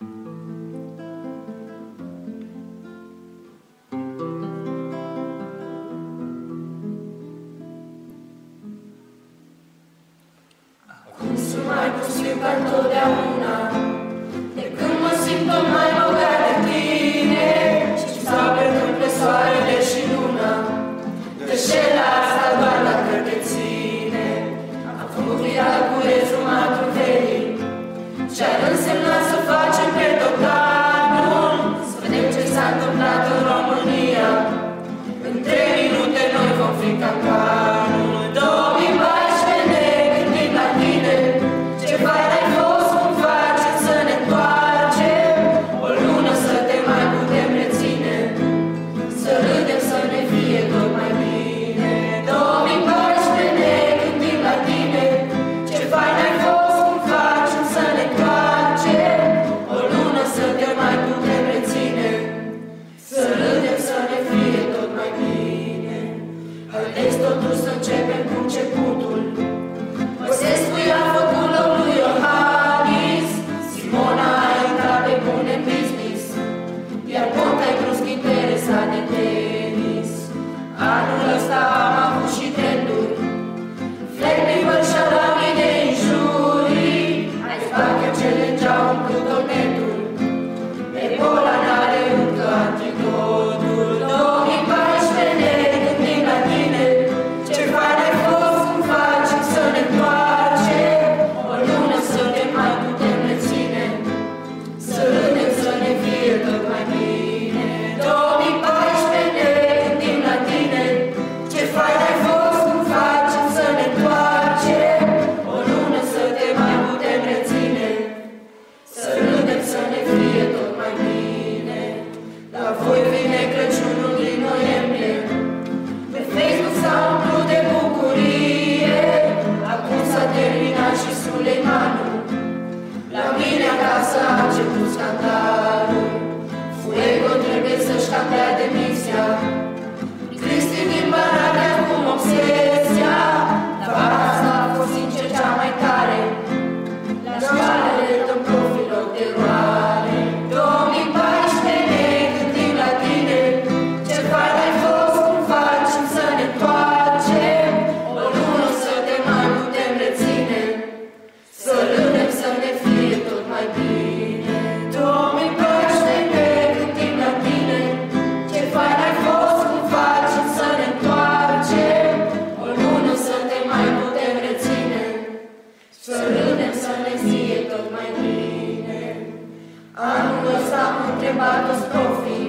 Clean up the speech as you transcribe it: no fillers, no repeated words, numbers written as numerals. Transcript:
Acum sunt mai puțin ca întotdeauna, de când mă simt tot mai bogat de tine și stau pe câmp pe soarele și luna. Tăcerea asta doar dacă te ține. Am făcut viral cu rezumatul verii, ce-ar însemna să facem pe tot anul, să vedem ce s-a întâmplat în România. În 3 minute noi vom fi cancanul. 2014 ne gândim la tine, ce fain ai fost, cum facem să ne întoarcem, o lună să te mai putem reține, să râdem, să ne fie tot mai bine. 2014 ne gândim la tine, ce fain ai fost, cum facem să ne întoarcem, o lună să te mai putem reține, să râdem, să ne fie tot mai bine. Haideți totuși să începem cu începutul. Moisescu i-a făcut loc lui Iohannis, Simona a intrat pe bune în business, iar Ponta-i brusc interesat de tenis. Anul ăsta am avut și trenduri, Flag People și-a luat mii de injurii, Ice Bucket challenge-au umplut tot netul, Ebola n-are încă antidotul. 2014 ne gândim la tine, ce fain ai fost, cum facem să ne întoarcem, o lună să te mai putem reține, să râdem, să ne fie tot mai bine. 2014 ne gândim la tine, ce fain ai fost, cum facem să ne întoarcem, o lună să te mai putem reține, să râdem, să ne fie tot mai bine. La voi vine Crăciunul din noiembrie, pe Facebook s-a umplut de bucurie, acum s-a terminat și Suleimanul, la mine acasă a început scandalul. Fuego trebuie să-și cambia demisia, Cristi din Banat e acum obsesia, dar vara asta a fost sincer cea mai tare, la școală le dăm profi loc de roare. 2014 ne gândim la tine, ce fain ai fost, cum facem să ne întoarcem, o lună să te mai putem reține, să râdem, să ne fie tot mai bine. 2014 ne gândim la tine, ce fain ai fost, cum facem să ne întoarcem, o lună să te mai putem reține, să râdem, să ne fie tot mai bine. Anul ăsta am întrebat toți profii,